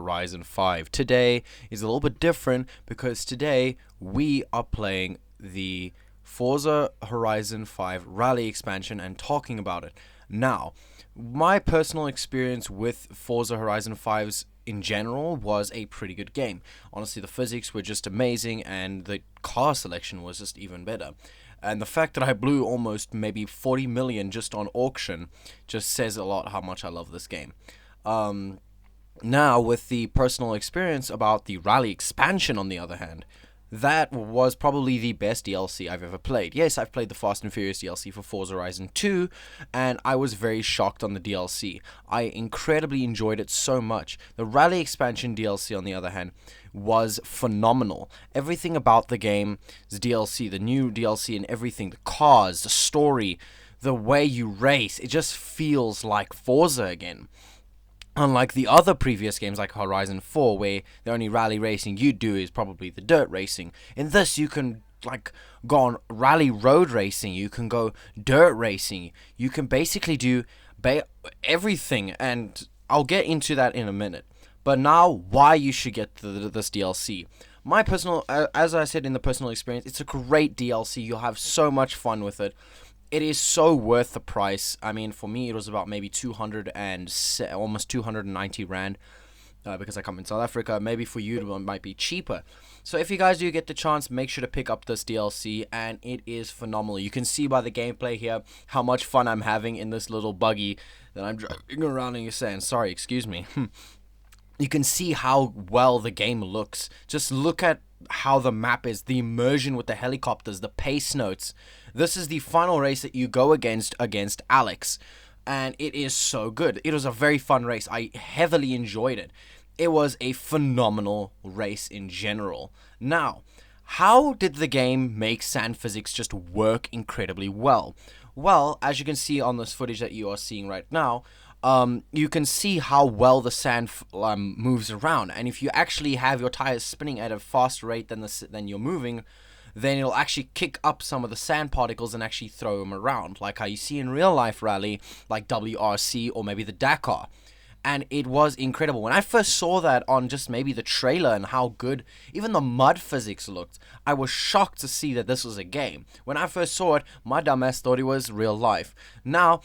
Horizon 5. Today is a little bit different because today we are playing the Forza Horizon 5 Rally Expansion and talking about it. Now, my personal experience with Forza Horizon 5's in general was a pretty good game. Honestly, the physics were just amazing and the car selection was just even better. And the fact that I blew almost maybe 40 million just on auction just says a lot how much I love this game. Now, with the personal experience about the Rally Expansion, on the other hand, that was probably the best DLC I've ever played. Yes, I've played the Fast and Furious DLC for Forza Horizon 2, and I was very shocked on the DLC. I incredibly enjoyed it so much. The Rally Expansion DLC, on the other hand, was phenomenal. Everything about the game's DLC, the new DLC and everything, the cars, the story, the way you race, it just feels like Forza again. Unlike the other previous games like Horizon 4, where the only rally racing you do is probably the dirt racing. In this, you can go on rally road racing, you can go dirt racing, you can basically do everything, and I'll get into that in a minute. But now, why you should get this DLC. My personal, as I said in the personal experience, it's a great DLC. You'll have so much fun with it. It is so worth the price. I mean, for me, it was about maybe 200 and almost 290 rand because I come in South Africa. Maybe for you, it might be cheaper. So if you guys do get the chance, make sure to pick up this DLC, and it is phenomenal. You can see by the gameplay here how much fun I'm having in this little buggy that I'm driving around in your sand. Sorry, excuse me. You can see how well the game looks. Just look at how the map is, the immersion with the helicopters, the pace notes. This is the final race that you go against Alex, and it is so good. It was a very fun race. I heavily enjoyed it. It was a phenomenal race in general. Now, how did the game make sand physics just work incredibly well? Well, as you can see on this footage that you are seeing right now, you can see how well the sand moves around, and if you actually have your tires spinning at a faster rate than you're moving, then it'll actually kick up some of the sand particles and actually throw them around, like how you see in real life rally, like WRC or maybe the Dakar. And it was incredible. When I first saw that on just maybe the trailer and how good even the mud physics looked, I was shocked to see that this was a game. When I first saw it, my dumbass thought it was real life. Now,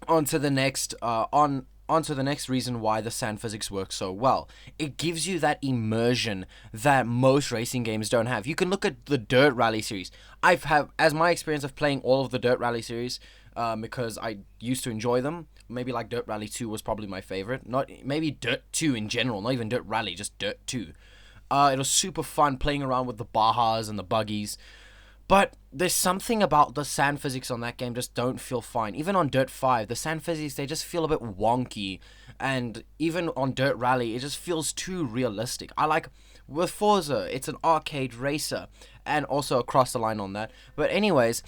onto the next reason why the sand physics works so well. It gives you that immersion that most racing games don't have. You can look at the Dirt Rally series. As my experience of playing all of the Dirt Rally series, because I used to enjoy them. Maybe like Dirt Rally 2 was probably my favorite. Maybe Dirt 2 in general, not even Dirt Rally, just Dirt 2. It was super fun playing around with the Bajas and the buggies. But there's something about the sand physics on that game just don't feel fine. Even on Dirt 5, the sand physics, they just feel a bit wonky. And even on Dirt Rally, it just feels too realistic. With Forza, it's an arcade racer. And also across the line on that. But anyways,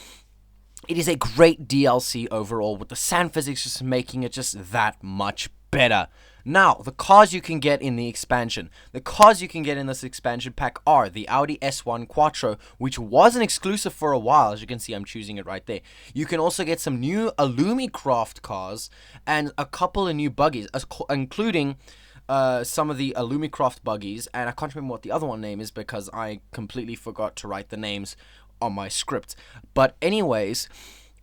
it is a great DLC overall, with the sand physics just making it just that much better. Now, the cars you can get in the expansion. The cars you can get in this expansion pack are the Audi S1 Quattro, which was an exclusive for a while. As you can see, I'm choosing it right there. You can also get some new Illumicraft cars and a couple of new buggies, including some of the Illumicraft buggies. And I can't remember what the other one name is because I completely forgot to write the names on my script. But anyways,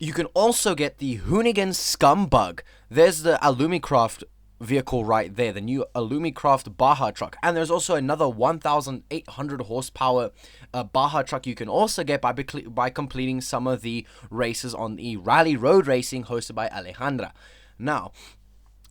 you can also get the Hoonigan Scumbug. There's the Illumicraft vehicle right there, the new Illumicraft Baja truck. And there's also another 1,800 horsepower Baja truck you can also get by completing some of the races on the Rally Road Racing hosted by Alejandra. Now,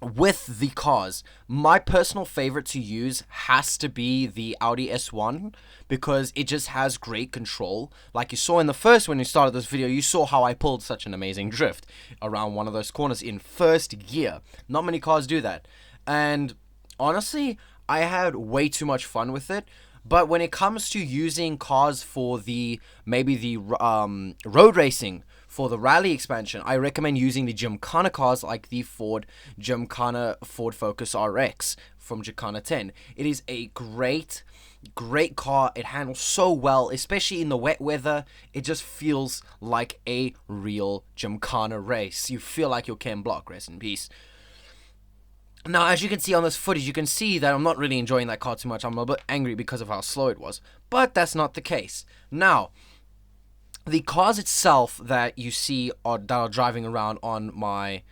with the cars, my personal favorite to use has to be the Audi S1 because it just has great control. Like you saw in the first when you started this video, you saw how I pulled such an amazing drift around one of those corners in first gear. Not many cars do that. And honestly, I had way too much fun with it. But when it comes to using cars for the road racing, for the rally expansion, I recommend using the Gymkhana cars like the Ford Focus RX from Gymkhana 10. It is a great car. It handles so well, especially in the wet weather. It just feels like a real Gymkhana race. You feel like you're Ken Block, rest in peace. Now, as you can see on this footage, you can see that I'm not really enjoying that car too much. I'm a bit angry because of how slow it was. But that's not the case. Now, the cars itself that you see that are driving around on my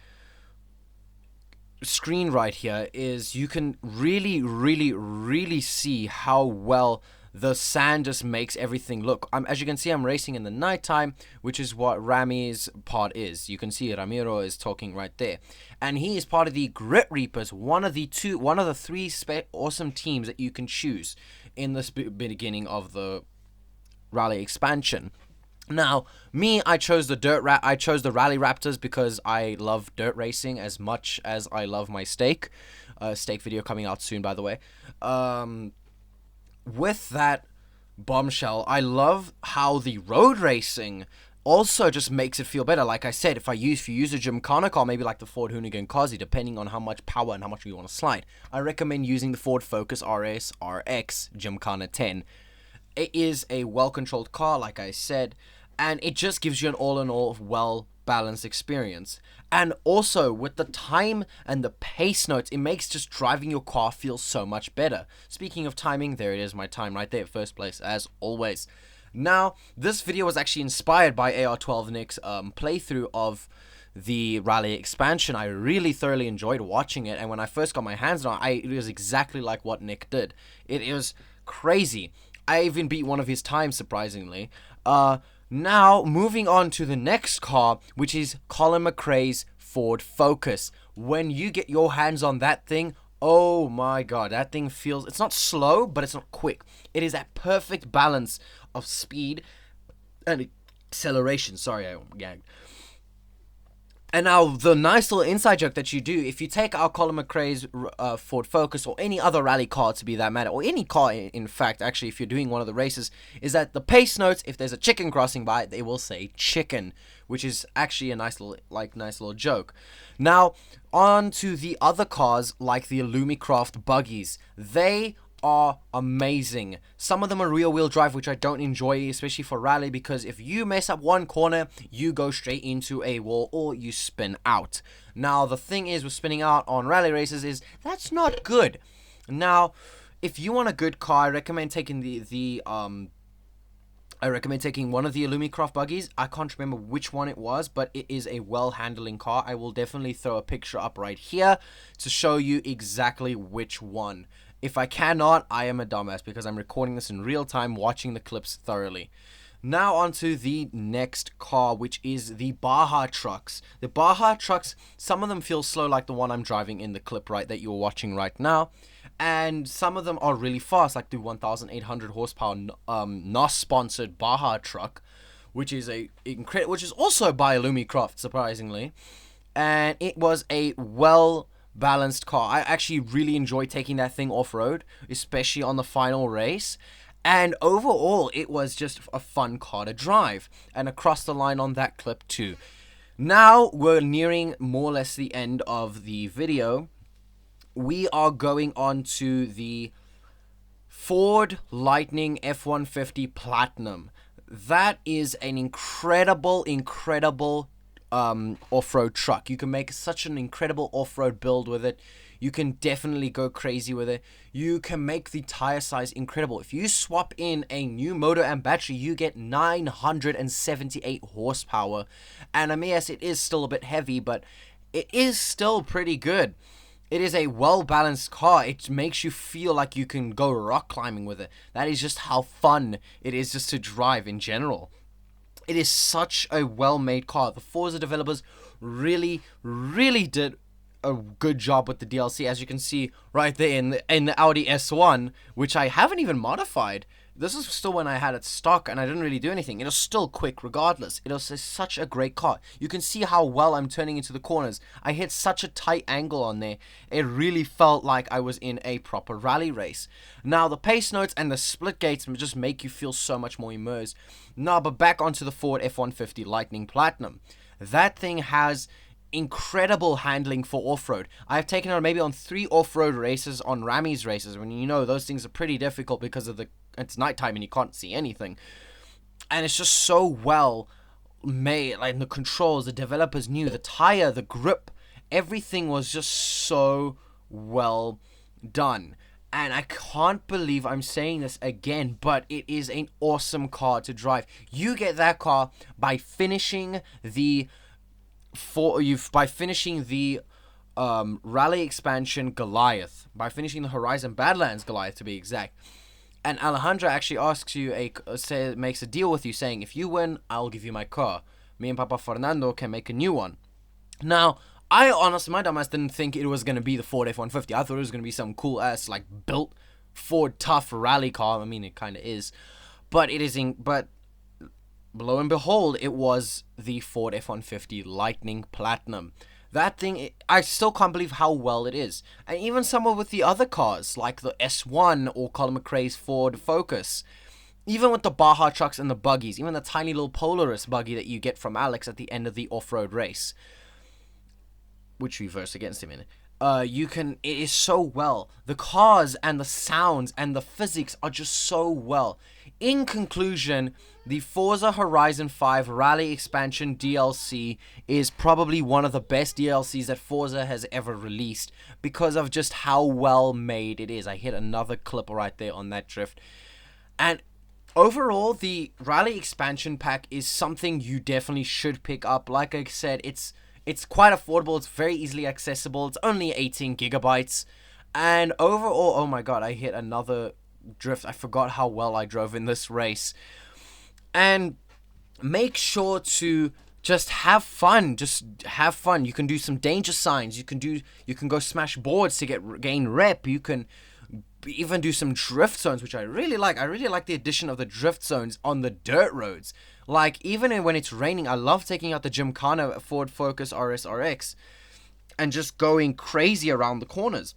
screen right here is you can really see how well the sand just makes everything look. As you can see, I'm racing in the nighttime, which is what Rami's part is. You can see Ramiro is talking right there, and he is part of the Grit Reapers, one of the three awesome teams that you can choose in the beginning of the Rally expansion. Now, I chose the Rally Raptors because I love dirt racing as much as I love my steak. Steak video coming out soon, by the way. With that bombshell, I love how the road racing also just makes it feel better. Like I said, if you use a Gymkhana car, maybe like the Ford Hoonigan Kazi, depending on how much power and how much you want to slide, I recommend using the Ford Focus RS RX Gymkhana 10. It is a well-controlled car, like I said, and it just gives you an all-in-all well-balanced experience. And also, with the time and the pace notes, it makes just driving your car feel so much better. Speaking of timing, there it is, my time right there, first place, as always. Now, this video was actually inspired by AR12 Nick's playthrough of the Rally expansion. I really thoroughly enjoyed watching it, and when I first got my hands on it, it was exactly like what Nick did. It was crazy. I even beat one of his times, surprisingly. Now, moving on to the next car, which is Colin McRae's Ford Focus. When you get your hands on that thing, oh my god, that thing feels... It's not slow, but it's not quick. It is that perfect balance of speed and acceleration. Sorry, I gagged. And now, the nice little inside joke that you do, if you take our Colin McRae's Ford Focus, or any other rally car to be that matter, or any car, in fact, actually, if you're doing one of the races, is that the pace notes, if there's a chicken crossing by, they will say chicken, which is actually a nice little joke. Now, on to the other cars, like the Illumicraft buggies. They are amazing. Some of them are rear-wheel drive, which I don't enjoy, especially for rally, because if you mess up one corner, you go straight into a wall or you spin out. Now, the thing is with spinning out on rally races is that's not good. Now, if you want a good car, I recommend taking one of the Illumicraft buggies. I can't remember which one it was, but it is a well-handling car. I will definitely throw a picture up right here to show you exactly which one. If I cannot, I am a dumbass because I'm recording this in real time, watching the clips thoroughly. Now on to the next car, which is the Baja trucks. The Baja trucks, some of them feel slow like the one I'm driving in the clip that you're watching right now. And some of them are really fast, like the 1,800 horsepower NOS-sponsored Baja truck, which is also by Illumicraft, surprisingly. And it was a balanced car. I actually really enjoy taking that thing off-road, especially on the final race. And overall, it was just a fun car to drive. And across the line on that clip too. Now, we're nearing more or less the end of the video. We are going on to the Ford Lightning F-150 Platinum. That is an incredible off-road truck. You can make such an incredible off-road build with it. You can definitely go crazy with it. You can make the tire size incredible. If you swap in a new motor and battery, you get 978 horsepower. And yes, it is still a bit heavy, but it is still pretty good. It is a well-balanced car. It makes you feel like you can go rock climbing with it. That is just how fun it is just to drive in general. It is such a well-made car. The Forza developers really did a good job with the DLC, as you can see right there in the Audi S1, which I haven't even modified. This is still when I had it stock and I didn't really do anything. It was still quick regardless. It was such a great car. You can see how well I'm turning into the corners. I hit such a tight angle on there. It really felt like I was in a proper rally race. Now, the pace notes and the split gates just make you feel so much more immersed. Now, but back onto the Ford F-150 Lightning Platinum. That thing has incredible handling for off-road. I've taken her maybe on 3 off-road races on Rami's races, when you know those things are pretty difficult because of it's nighttime and you can't see anything. And it's just so well made, like the controls, the developers knew, the tire, the grip, everything was just so well done. And I can't believe I'm saying this again, but it is an awesome car to drive. You get that car by finishing the Rally Expansion Goliath, by finishing the Horizon Badlands Goliath to be exact. And Alejandra actually asks you makes a deal with you saying, if you win, I'll give you my car. Me and Papa Fernando can make a new one. Now, I honestly, my dumbass didn't think it was gonna be the Ford F-150. I thought it was gonna be some cool ass like built Ford tough rally car. I mean, it kind of is, but it isn't. But lo and behold, it was the Ford F-150 Lightning Platinum. That thing, I still can't believe how well it is. And even some with the other cars, like the S1 or Colin McRae's Ford Focus. Even with the Baja trucks and the buggies, even the tiny little Polaris buggy that you get from Alex at the end of the off-road race, which we versed against him in. It is so well. The cars and the sounds and the physics are just so well. In conclusion, the Forza Horizon 5 Rally Expansion DLC is probably one of the best DLCs that Forza has ever released because of just how well made it is. I hit another clip right there on that drift. And overall, the Rally Expansion pack is something you definitely should pick up. Like I said, it's quite affordable. It's very easily accessible. It's only 18 gigabytes. And overall, oh my god, I hit another drift. I forgot how well I drove in this race. And make sure to just have fun. Just have fun. You can do some danger signs. You can go smash boards to gain rep. You can even do some drift zones, which I really like. I really like the addition of the drift zones on the dirt roads. Like, even when it's raining, I love taking out the Gymkhana Ford Focus RS-RX and just going crazy around the corners.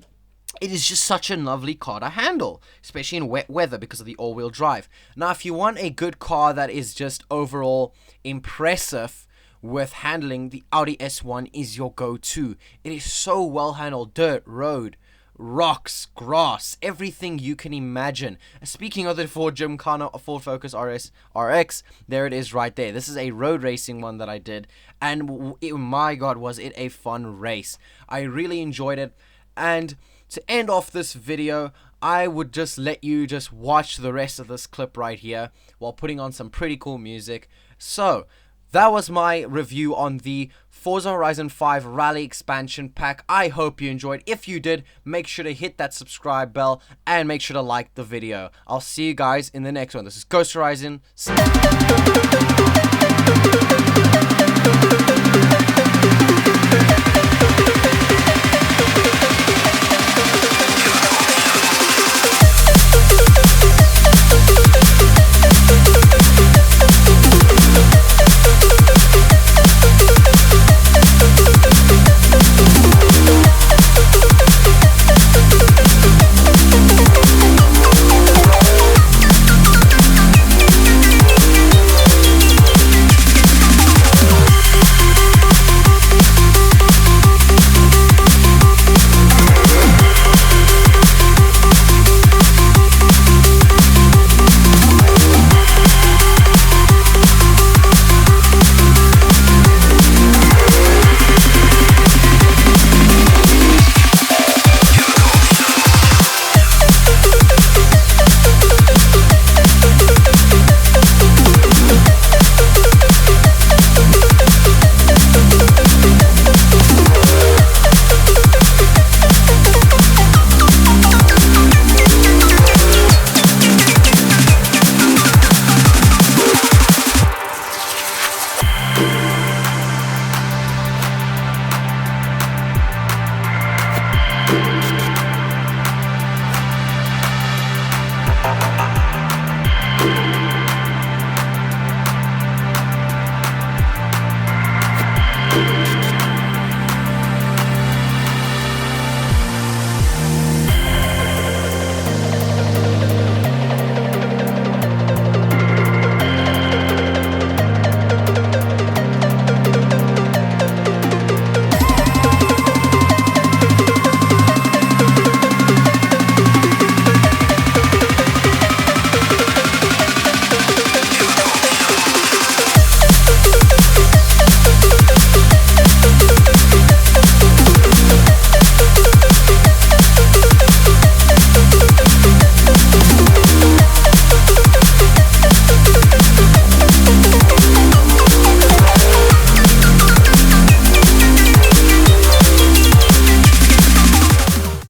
It is just such a lovely car to handle, especially in wet weather because of the all-wheel drive. Now, if you want a good car that is just overall impressive with handling, the Audi S1 is your go-to. It is so well handled. Dirt, road, rocks, grass, everything you can imagine. Speaking of the Ford Gymkhana Ford Focus RS-RX, there it is right there. This is a road racing one that I did, and my god, was it a fun race. I really enjoyed it. And to end off this video, I would just let you just watch the rest of this clip right here while putting on some pretty cool music. So, that was my review on the Forza Horizon 5 Rally Expansion Pack. I hope you enjoyed. If you did, make sure to hit that subscribe bell and make sure to like the video. I'll see you guys in the next one. This is Ghost Horizon.